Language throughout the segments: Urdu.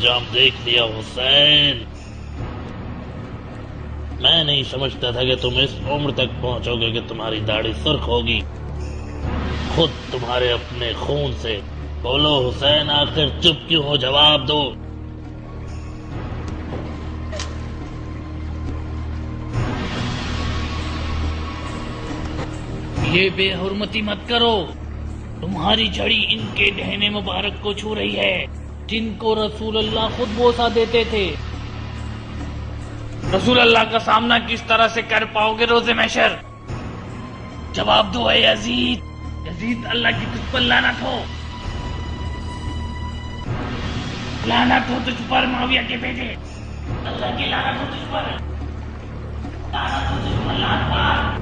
انجام دیکھ لیا حسین. میں نہیں سمجھتا تھا کہ تم اس عمر تک پہنچو گے کہ تمہاری داڑھی سرخ ہوگی خود تمہارے اپنے خون سے. بولو حسین، آخر چپ کیوں ہو؟ جواب دو. یہ بے حرمتی مت کرو. تمہاری جھڑی ان کے دہنے مبارک کو چھو رہی ہے جن کو رسول اللہ خود بوسہ دیتے تھے. رسول اللہ کا سامنا کس طرح سے کر پاؤ گے روز محشر؟ جواب دو اے یزید. یزید، اللہ کی تجھ پر لعنت ہو. لعنت ہو تجھ پر معاویہ کے بیٹے. اللہ کی لعنت ہو تجھ پر. لعنت ہو تجھ پر لعنت پار.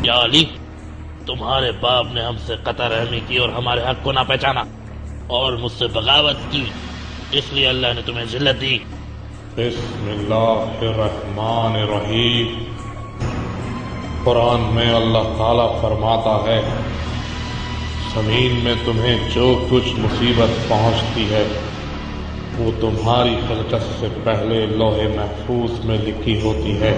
یا علی، تمہارے باپ نے ہم سے قطع رحمی کی اور ہمارے حق کو نہ پہچانا اور مجھ سے بغاوت کی، اس لیے اللہ نے تمہیں ذلت دی. بسم اللہ الرحمن الرحیم. قرآن میں اللہ تعالیٰ فرماتا ہے زمین میں تمہیں جو کچھ مصیبت پہنچتی ہے وہ تمہاری خلقت سے پہلے لوح محفوظ میں لکھی ہوتی ہے،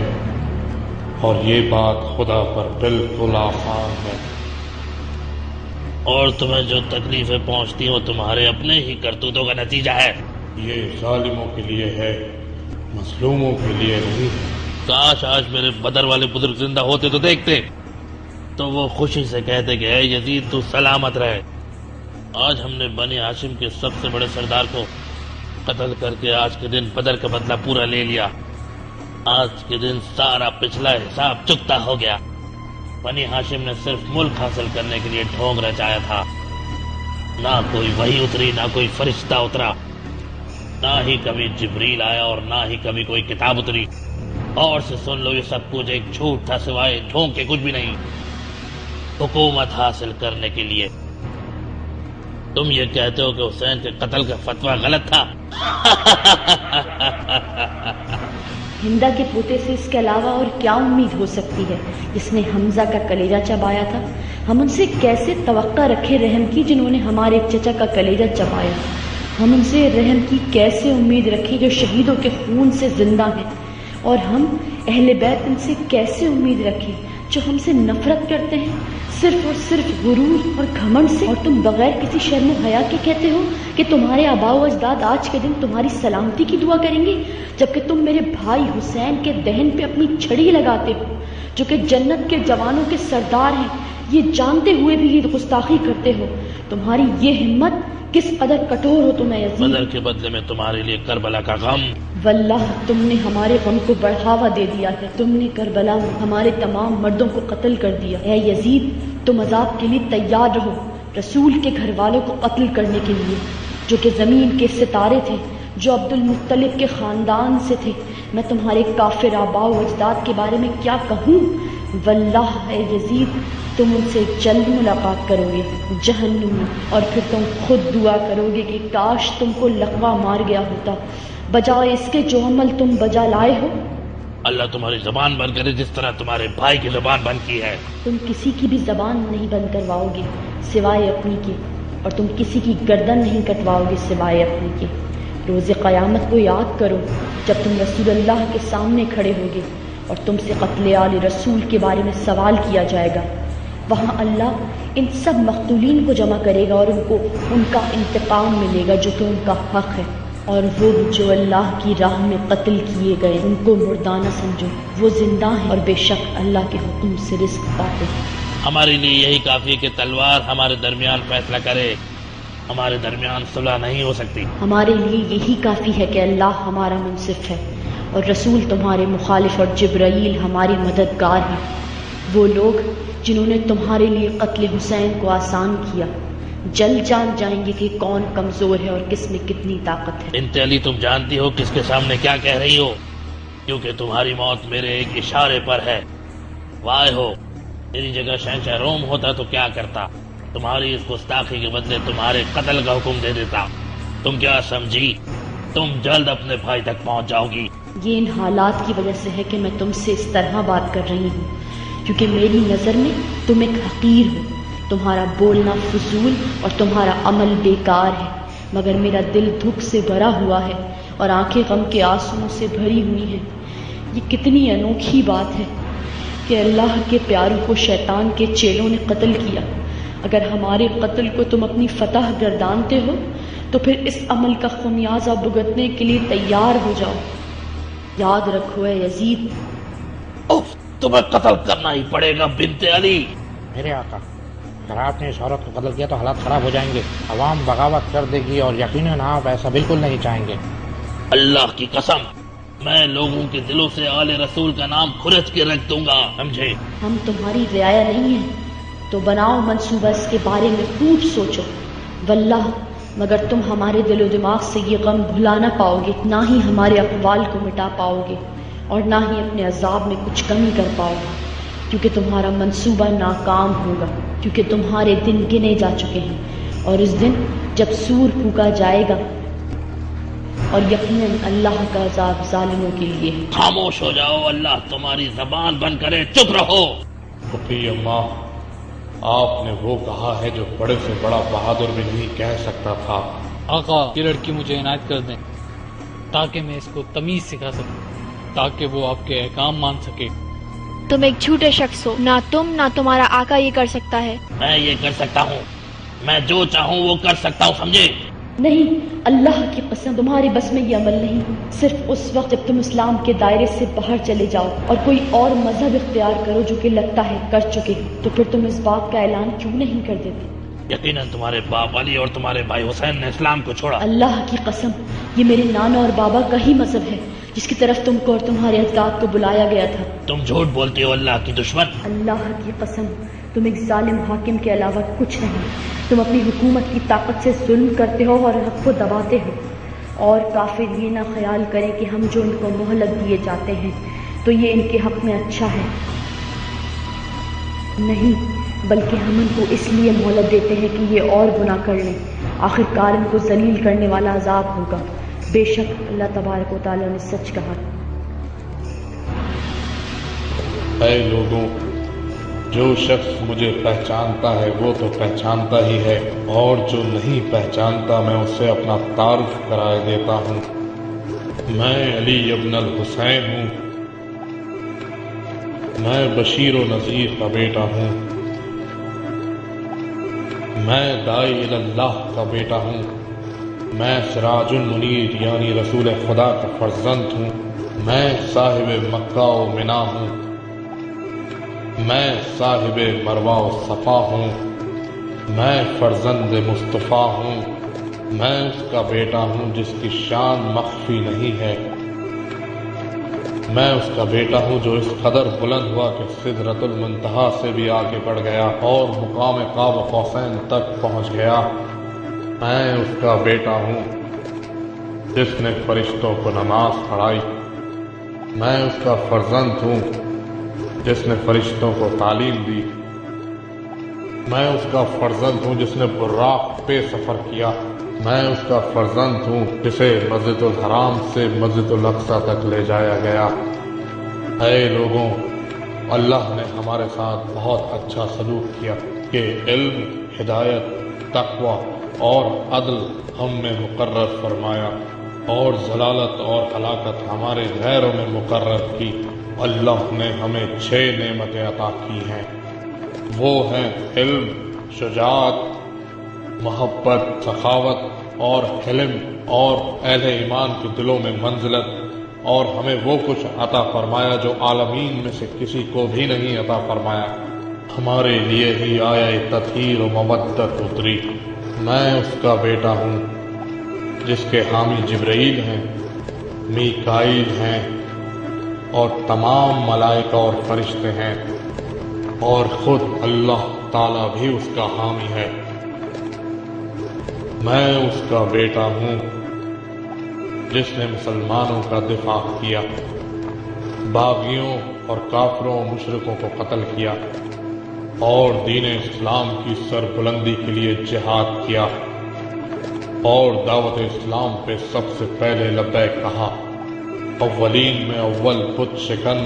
اور یہ بات خدا پر بالکل آسان ہے. اور تمہیں جو تکلیفیں پہنچتی ہیں وہ تمہارے اپنے ہی کرتوتوں کا نتیجہ ہے. یہ ظالموں کے لیے ہے، مظلوموں کے لیے نہیں. کاش آج میرے بدر والے بزرگ زندہ ہوتے تو دیکھتے، تو وہ خوشی سے کہتے کہ اے یزید تو سلامت رہے. آج ہم نے بنی ہاشم کے سب سے بڑے سردار کو قتل کر کے آج کے دن بدر کا بدلہ پورا لے لیا. آج کے دن سارا پچھلا حساب چکتا ہو گیا. بنی ہاشم نے صرف ملک حاصل کرنے کے لیے ڈھونگ رچایا تھا. نہ کوئی وحی اتری، نہ کوئی فرشتہ اترا، نہ ہی کبھی جبریل آیا اور نہ ہی کبھی کوئی کتاب اتری. اور سے سن لو، یہ سب کچھ ایک جھوٹ تھا، سوائے ڈھونگ کے کچھ بھی نہیں. حکومت حاصل کرنے کے لیے. تم یہ کہتے ہو کہ حسین کے قتل کا فتویٰ غلط تھا. ہندا کے پوتے سے اس کے علاوہ اور کیا امید ہو سکتی ہے جس نے حمزہ کا کلیجہ چبایا تھا؟ ہم ان سے کیسے توقع رکھے رحم کی جنہوں نے ہمارے چچا کا کلیجہ چبایا؟ ہم ان سے رحم کی کیسے امید رکھیں جو شہیدوں کے خون سے زندہ ہیں؟ اور ہم اہل بیت ان سے کیسے امید رکھیں جو ہم سے نفرت کرتے ہیں صرف اور صرف غرور اور گھمنڈ سے؟ اور تم بغیر کسی شرم و حیا کے کہتے ہو کہ تمہارے آباء و اجداد آج کے دن تمہاری سلامتی کی دعا کریں گے، جبکہ تم میرے بھائی حسین کے دہن پہ اپنی چھڑی لگاتے ہو جو کہ جنت کے جوانوں کے سردار ہیں. یہ جانتے ہوئے بھی یہ گستاخی کرتے ہو. تمہاری یہ ہمت کس قدر کٹور ہو تم یزید. بدر کے بدلے میں تمہارے لیے کربلا کا غم. واللہ تم نے ہمارے غم کو بڑھاوا دے دیا ہے. تم نے کربلا میں ہمارے تمام مردوں کو قتل کر دیا. اے یزید، تم عذاب کے لیے تیار رہو، رسول کے گھر والوں کو قتل کرنے کے لیے جو کہ زمین کے ستارے تھے، جو عبد المطلب کے خاندان سے تھے. میں تمہارے کافر آباء و اجداد کے بارے میں کیا کہوں؟ واللہ اے یزید، تم ان سے جلد ملاقات کرو گے جہنم میں، اور پھر تم خود دعا کرو گے کہ کاش تم کو لقوہ مار گیا ہوتا بجائے اس کے جو عمل تم بجا لائے ہو. اللہ تمہاری زبان بند کرے جس طرح تمہارے بھائی کی زبان بند کی ہے. تم کسی کی بھی زبان نہیں بند کرواؤ گے سوائے اپنی کی، اور تم کسی کی گردن نہیں کٹواؤ گے سوائے اپنی کی. روز قیامت کو یاد کرو جب تم رسول اللہ کے سامنے کھڑے ہوگے اور تم سے قتل آل رسول کے بارے میں سوال کیا جائے گا. وہاں اللہ ان سب مقتولین کو جمع کرے گا اور ان کو ان کا انتقام ملے گا جو کہ ان کا حق ہے. اور وہ جو اللہ کی راہ میں قتل کیے گئے ان کو مردہ نہ سمجھو، وہ زندہ ہیں اور بے شک اللہ کے حکم سے رزق پاتے ہیں. ہمارے لیے یہی کافی ہے کہ تلوار ہمارے درمیان فیصلہ کرے. ہمارے درمیان صلح نہیں ہو سکتی. ہمارے لیے یہی کافی ہے کہ اللہ ہمارا منصف ہے اور رسول تمہارے مخالف اور جبرائیل ہمارے مددگار ہیں. وہ لوگ جنہوں نے تمہارے لیے قتل حسین کو آسان کیا جلد جان جائیں گے کہ کون کمزور ہے اور کس میں کتنی طاقت ہے. بنت علی، تم جانتی ہو کس کے سامنے کیا کہہ رہی ہو، کیونکہ تمہاری موت میرے ایک اشارے پر ہے. وائے ہو، میری جگہ شہنشاہ روم ہوتا تو کیا کرتا؟ تمہاری اس گستاخی کے بدلے تمہارے قتل کا حکم دے دیتا. تم کیا سمجھی تم جلد اپنے بھائی تک پہنچ جاؤ گی؟ یہ ان حالات کی وجہ سے ہے کہ میں تم سے اس طرح بات کر رہی ہوں، کیونکہ میری نظر میں تم ایک حقیر ہو، تمہارا بولنا فضول اور تمہارا عمل بیکار ہے، مگر میرا دل دکھ سے بھرا ہوا ہے اور آنکھیں غم کے آنسوؤں سے بھری ہوئی ہیں۔ یہ کتنی انوکھی بات ہے کہ اللہ کے پیاروں کو شیطان کے چیلوں نے قتل کیا۔ اگر ہمارے قتل کو تم اپنی فتح گردانتے ہو تو پھر اس عمل کا خمیازہ بھگتنے کے لیے تیار ہو جاؤ۔ یاد رکھو اے یزید، اف، تمہیں قتل کرنا ہی پڑے گا بنت علی۔ میرے آقا، اگر آپ نے اس عورت کو قتل کیا تو حالات خراب ہو جائیں گے، عوام بغاوت کر دے گی اور یقیناً آپ ایسا بالکل نہیں چاہیں گے۔ اللہ کی قسم، میں لوگوں کے دلوں سے آل رسول کا نام کھرچ کے رکھ دوں گا، سمجھے؟ ہم تمہاری رعایا نہیں ہیں تو بناؤ منصوبہ، اس کے بارے میں خوب سوچو، واللہ مگر تم ہمارے دل و دماغ سے یہ غم بھلا نہ پاؤ گے، نہ ہی ہمارے اقوال کو مٹا پاؤ گے اور نہ ہی اپنے عذاب میں کچھ کمی کر پاؤ گے، کیونکہ تمہارا منصوبہ ناکام ہوگا، کیونکہ تمہارے دن گنے جا چکے ہیں، اور اس دن جب سور پھونکا جائے گا، اور یقیناً اللہ کا عذاب ظالموں کے لیے ہے۔ خاموش ہو جاؤ، اللہ تمہاری زبان بند کرے، چپ رہو۔ پھپھی اماں، آپ نے وہ کہا ہے جو بڑے سے بڑا بہادر بھی نہیں کہہ سکتا تھا۔ آقا، یہ لڑکی مجھے عنایت کر دیں تاکہ میں اس کو تمیز سکھا سکوں، تاکہ وہ آپ کے احکام مان سکے۔ تم ایک جھوٹے شخص ہو، نہ تم نہ تمہارا آقا یہ کر سکتا ہے۔ میں یہ کر سکتا ہوں، میں جو چاہوں وہ کر سکتا ہوں، سمجھے؟ نہیں، اللہ کی قسم تمہارے بس میں یہ عمل نہیں، صرف اس وقت جب تم اسلام کے دائرے سے باہر چلے جاؤ اور کوئی اور مذہب اختیار کرو جو کہ لگتا ہے کر چکے ہو، تو پھر تم اس بات کا اعلان کیوں نہیں کر دیتے؟ یقیناً تمہارے باپ علی اور تمہارے بھائی حسین نے اسلام کو چھوڑا۔ اللہ کی قسم، یہ میرے نانا اور بابا کا ہی مذہب ہے جس کی طرف تم کو اور تمہارے اجداد کو بلایا گیا تھا۔ تم جھوٹ بولتے ہو، اللہ کی دشمن۔ اللہ کی قسم، تم ایک ظالم حاکم کے علاوہ کچھ نہیں، تم اپنی حکومت کی طاقت سے ظلم کرتے ہو اور حق کو دباتے ہو، اور کافر یہ نہ خیال کریں کہ ہم جو ان کو مہلت دیے جاتے ہیں تو یہ ان کے حق میں اچھا ہے، نہیں، بلکہ ہم ان کو اس لیے مہلت دیتے ہیں کہ یہ اور گناہ کر لیں، آخر کار ان کو ذلیل کرنے والا عذاب ہوگا۔ بے شک اللہ تبارک و تعالیٰ نے سچ کہا۔ اے لوگوں، جو شخص مجھے پہچانتا ہے وہ تو پہچانتا ہی ہے، اور جو نہیں پہچانتا میں اسے اپنا تعارف کرائے دیتا ہوں۔ میں علی ابن الحسین ہوں، میں بشیر و نذیر کا بیٹا ہوں، میں داعی اللہ کا بیٹا ہوں، میں سراج المنیر یعنی رسول خدا کا فرزند ہوں، میں صاحب مکہ و منا ہوں، میں صاحب مروہ و صفا ہوں، میں فرزند مصطفیٰ ہوں، میں اس کا بیٹا ہوں جس کی شان مخفی نہیں ہے، میں اس کا بیٹا ہوں جو اس قدر بلند ہوا کہ سدرۃ المنتہا سے بھی آگے بڑھ گیا اور مقام قاب قوسین تک پہنچ گیا، میں اس کا بیٹا ہوں جس نے فرشتوں کو نماز پڑھائی، میں اس کا فرزند ہوں جس نے فرشتوں کو تعلیم دی، میں اس کا فرزند ہوں جس نے براق پہ سفر کیا، میں اس کا فرزند ہوں جسے مسجد الحرام سے مسجد الاقصی تک لے جایا گیا۔ اے لوگوں، اللہ نے ہمارے ساتھ بہت اچھا سلوک کیا کہ علم، ہدایت، تقوی اور عدل ہم میں مقرر فرمایا، اور ضلالت اور ہلاکت ہمارے غیروں میں مقرر کی۔ اللہ نے ہمیں 6 نعمتیں عطا کی ہیں، وہ ہیں علم، شجاعت، محبت، سخاوت اور حلم، اور اہل ایمان کے دلوں میں منزلت، اور ہمیں وہ کچھ عطا فرمایا جو عالمین میں سے کسی کو بھی نہیں عطا فرمایا۔ ہمارے لیے ہی آیا تطہیر و مودت اتری۔ میں اس کا بیٹا ہوں جس کے حامی جبرائیل ہیں، میکائیل ہیں، اور تمام ملائکہ اور فرشتے ہیں، اور خود اللہ تعالیٰ بھی اس کا حامی ہے۔ میں اس کا بیٹا ہوں جس نے مسلمانوں کا دفاع کیا، باغیوں اور کافروں و مشرکوں کو قتل کیا، اور دین اسلام کی سربلندی کے لیے جہاد کیا۔ اور دعوت اسلام پہ سب سے پہلے لبیک کہا۔ اولین میں اول بت شکن،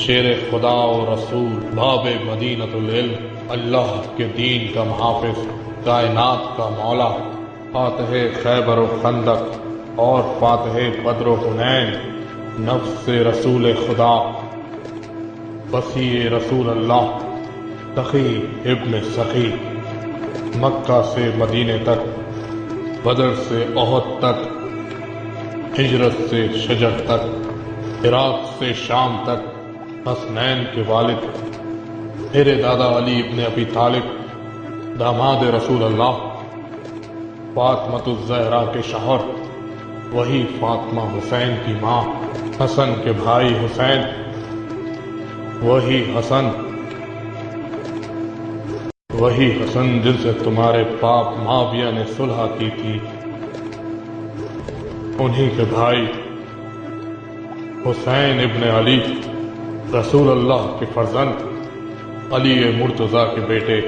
شیر خدا و رسول، باب مدینۃ العلم، اللہ کے دین کا محافظ، کائنات کا مولا، فاتح خیبر و خندق اور فاتح بدر و حنین، نفس رسول خدا، وسیع رسول اللہ، تقی ابن سخی، مکہ سے مدینے تک، بدر سے احد تک، ہجرت سے شجر تک، عراق سے شام تک، حسنین کے والد، میرے دادا علی ابن ابی طالب، داماد رسول اللہ، فاطمۃ الزہرا کے شوہر، وہی فاطمہ حسین کی ماں، حسن کے بھائی حسین، وہی حسن جن سے تمہارے باپ معاویہ نے صلح کی تھی، انہی کے بھائی حسین ابن علی، رسول اللہ کے فرزند، علی مرتضیٰ کے بیٹے،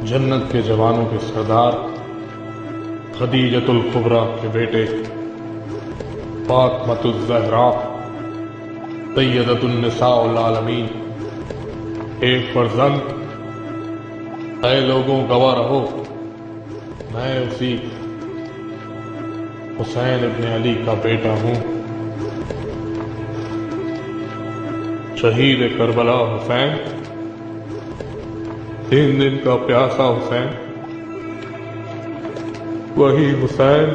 جنت کے جوانوں کے سردار، خدیجۃ الکبریٰ کے بیٹے، فاطمۃ الزہرا، سیدۃ النساء العالمین، ایک فرزند۔ اے لوگوں گواہ رہو، میں اسی حسین ابن علی کا بیٹا ہوں، شہید کربلا حسین، 3 دن کا پیاسا حسین، وہی حسین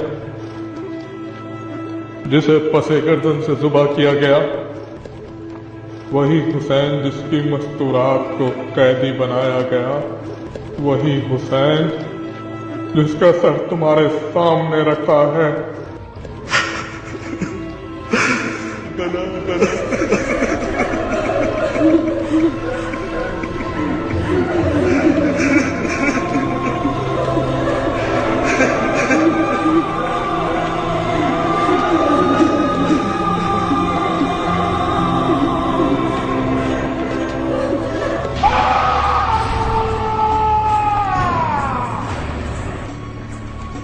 جسے پسے گردن سے ذبح کیا گیا، وہی حسین جس کی مستورات کو قیدی بنایا گیا، وہی حسین جس کا سر تمہارے سامنے رکھا ہے۔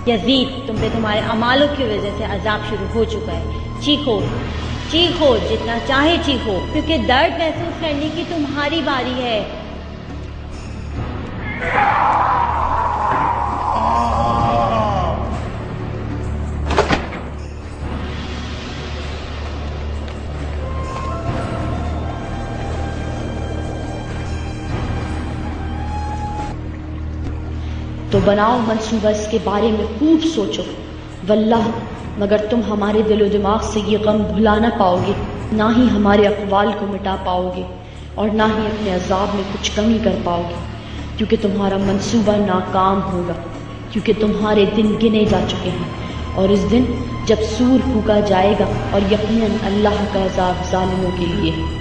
یزید، تم پہ تمہارے اعمالوں کی وجہ سے عذاب شروع ہو چکا ہے۔ چیخو چیخو، جتنا چاہے چیخو، کیونکہ درد محسوس کرنے کی تمہاری باری ہے۔ تو بناؤ منصوبہ، اس کے بارے میں خوب سوچو، واللہ مگر تم ہمارے دل و دماغ سے یہ غم بھلا نہ پاؤ گے، نہ ہی ہمارے اقوال کو مٹا پاؤ گے، اور نہ ہی اپنے عذاب میں کچھ کمی کر پاؤ گے، کیونکہ تمہارا منصوبہ ناکام ہوگا، کیونکہ تمہارے دن گنے جا چکے ہیں، اور اس دن جب سور پھونکا جائے گا، اور یقیناً اللہ کا عذاب ظالموں کے لیے ہے۔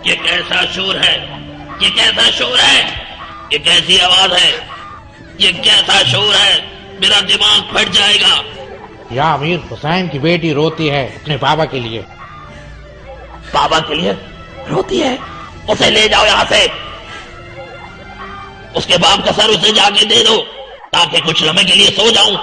یہ کیسا شور ہے؟ یہ کیسا شور ہے؟ یہ کیسی آواز ہے؟ یہ کیسا شور ہے؟ میرا دماغ پھٹ جائے گا۔ یا امیر، حسین کی بیٹی روتی ہے اپنے بابا کے لیے۔ بابا کے لیے روتی ہے؟ اسے لے جاؤ یہاں سے، اس کے باپ کا سر اسے جا کے دے دو تاکہ کچھ لمحے کے لیے سو جاؤں۔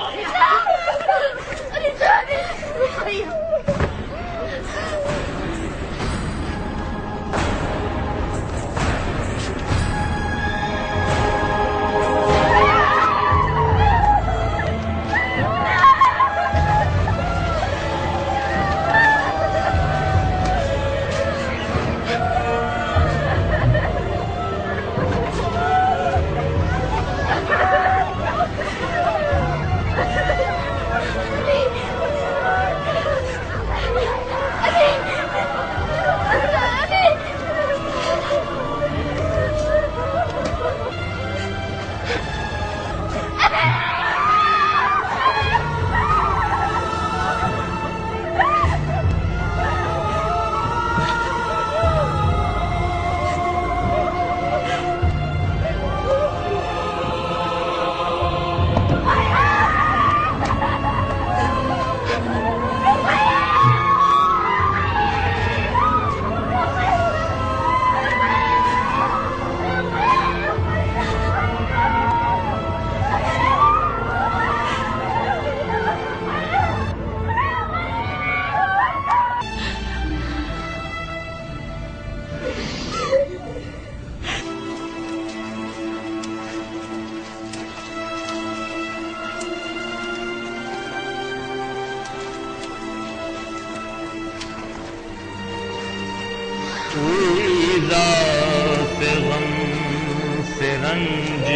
رنج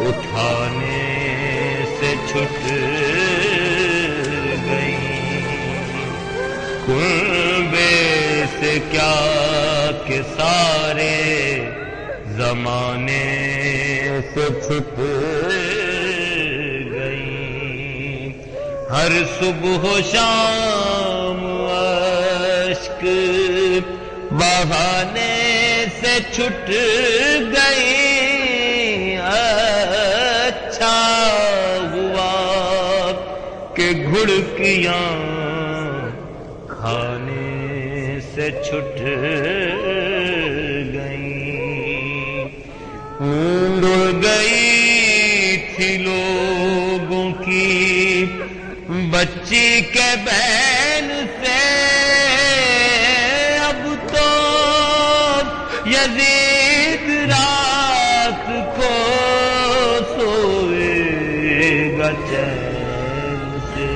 اٹھانے سے چھٹ گئی، کنبے سے کیا کہ سارے زمانے سے چھٹ گئی، ہر صبح و شام اشک بہانے سے چھٹ گئی، اچھا ہوا کہ گھڑکیاں کھانے سے چھٹ گئیں، اڑ گئی تھی لوگوں کی بچی کے بین سے، اب تو یزید رات کو سوئے گا چین سے۔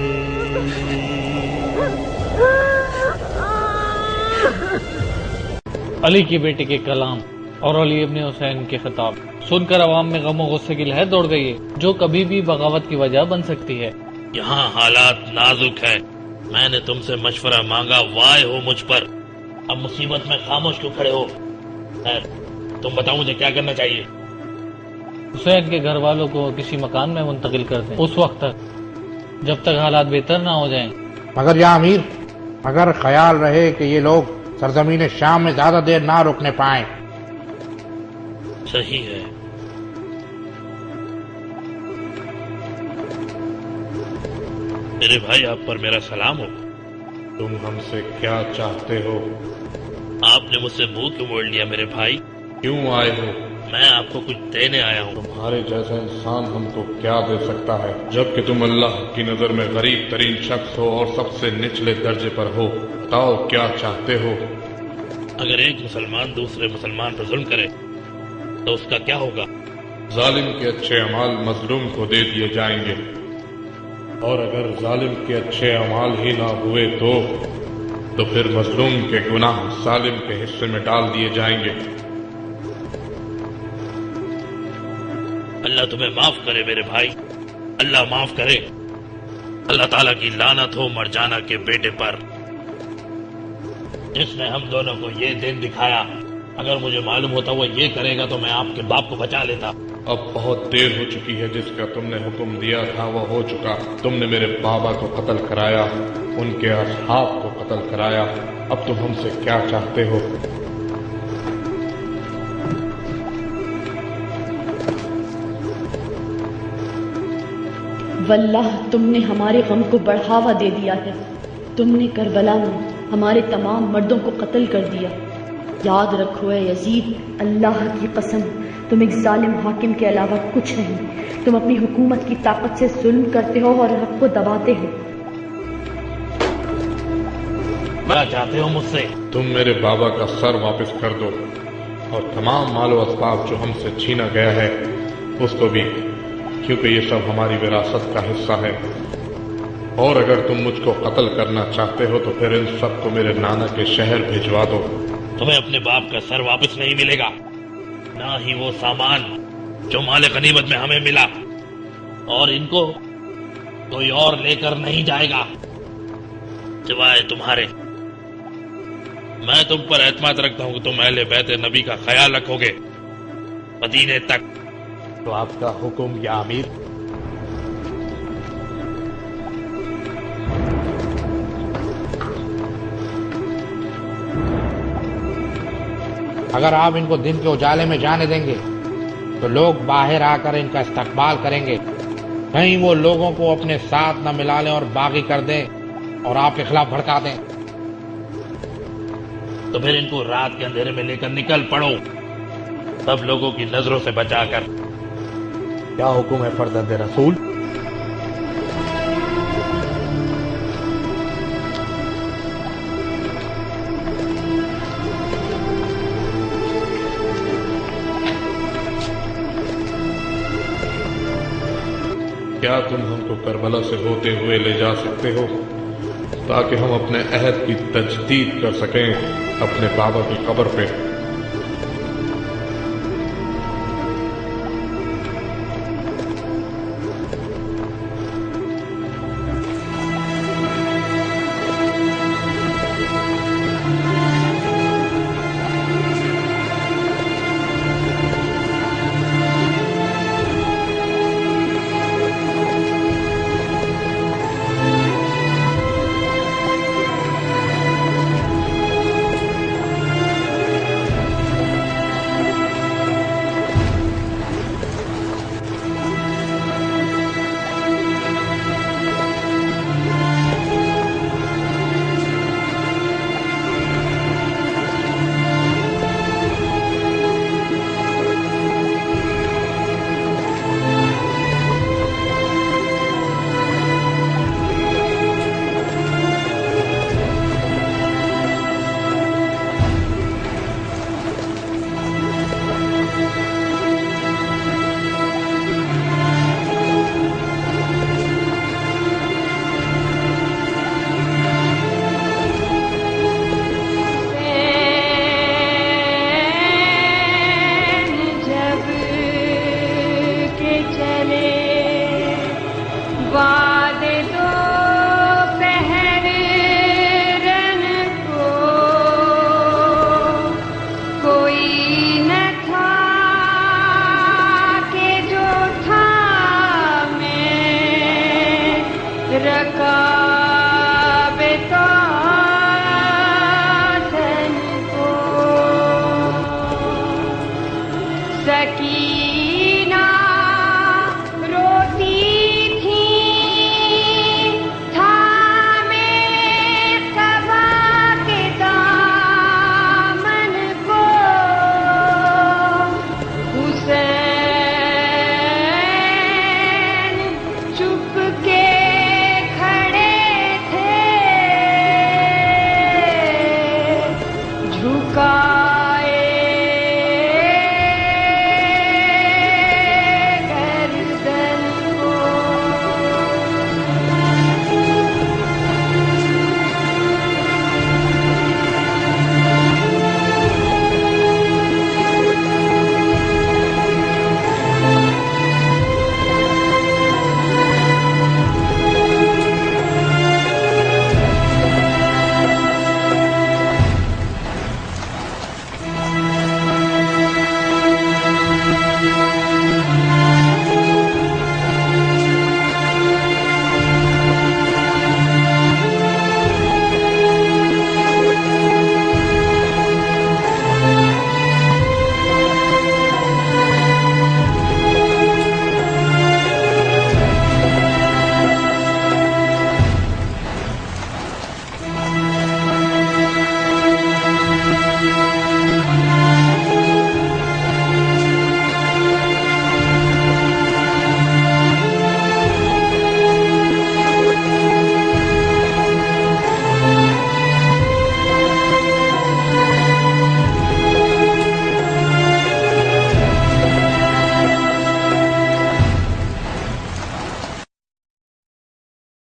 علی کی بیٹی کے کلام اور علی ابن حسین کے خطاب سن کر عوام میں غم و غصے کی لہر دوڑ گئی ہے، جو کبھی بھی بغاوت کی وجہ بن سکتی ہے۔ یہاں حالات نازک ہے، میں نے تم سے مشورہ مانگا، وائے ہو مجھ پر، اب مصیبت میں خاموش کیوں کھڑے ہو؟ خیر تم بتاؤ مجھے کیا کرنا چاہیے؟ حسین کے گھر والوں کو کسی مکان میں منتقل کر دیں اس وقت تک جب تک حالات بہتر نہ ہو جائیں۔ مگر یا امیر، اگر خیال رہے کہ یہ لوگ سرزمین شام میں زیادہ دیر نہ رکنے پائیں۔ صحیح ہے، میرے بھائی آپ پر میرا سلام ہو۔ تم ہم سے کیا چاہتے ہو؟ آپ نے مجھ سے منہ کیوں موڑ لیا میرے بھائی؟ کیوں آئے ہو؟ میں آپ کو کچھ دینے آیا ہوں۔ تمہارے جیسا انسان ہم کو کیا دے سکتا ہے، جبکہ تم اللہ کی نظر میں غریب ترین شخص ہو اور سب سے نچلے درجے پر ہو۔ بتاؤ کیا چاہتے ہو؟ اگر ایک مسلمان دوسرے مسلمان پر ظلم کرے تو اس کا کیا ہوگا؟ ظالم کے اچھے اعمال مظلوم کو دے دیے جائیں گے، اور اگر ظالم کے اچھے اعمال ہی نہ ہوئے تو پھر مظلوم کے گناہ ظالم کے حصے میں ڈال دیے جائیں گے۔ اللہ تمہیں معاف کرے میرے بھائی، اللہ معاف کرے۔ اللہ تعالیٰ کی لعنت ہو مرجانہ کے بیٹے پر، جس نے ہم دونوں کو یہ دن دکھایا۔ اگر مجھے معلوم ہوتا وہ یہ کرے گا تو میں آپ کے باپ کو بچا لیتا۔ اب بہت دیر ہو چکی ہے، جس کا تم نے حکم دیا تھا وہ ہو چکا۔ تم نے میرے بابا کو قتل کرایا، ان کے اصحاب کو قتل کرایا، اب تم ہم سے کیا چاہتے ہو؟ واللہ تم نے ہمارے غم کو بڑھاوا دے دیا ہے، تم نے کربلا میں ہمارے تمام مردوں کو قتل کر دیا۔ یاد رکھو اے یزید، اللہ کی قسم تم ایک ظالم حاکم کے علاوہ کچھ نہیں، تم اپنی حکومت کی طاقت سے ظلم کرتے ہو اور حق کو دباتے ہو۔ کیا چاہتے ہو مجھ سے؟ تم میرے بابا کا سر واپس کر دو، اور تمام مال و اسباب جو ہم سے چھینا گیا ہے اس کو بھی، کیونکہ یہ سب ہماری وراثت کا حصہ ہے۔ اور اگر تم مجھ کو قتل کرنا چاہتے ہو تو پھر ان سب کو میرے نانا کے شہر بھجوا دو۔ تمہیں اپنے باپ کا سر واپس نہیں ملے گا، نہ ہی وہ سامان جو مال غنیمت میں ہمیں ملا، اور ان کو کوئی اور لے کر نہیں جائے گا سوائے تمہارے۔ میں تم پر اعتماد رکھتا ہوں کہ تم اہل بیت نبی کا خیال رکھو گے مدینے تک۔ تو آپ کا حکم یا امیر؟ اگر آپ ان کو دن کے اجالے میں جانے دیں گے تو لوگ باہر آ کر ان کا استقبال کریں گے، کہیں وہ لوگوں کو اپنے ساتھ نہ ملا لیں اور باغی کر دیں اور آپ کے خلاف بھڑکا دیں۔ تو پھر ان کو رات کے اندھیرے میں لے کر نکل پڑو، سب لوگوں کی نظروں سے بچا کر۔ کیا حکم ہے فرزند رسول؟ کیا تم ہم کو کربلا سے ہوتے ہوئے لے جا سکتے ہو تاکہ ہم اپنے عہد کی تجدید کر سکیں اپنے بابا کی قبر پہ؟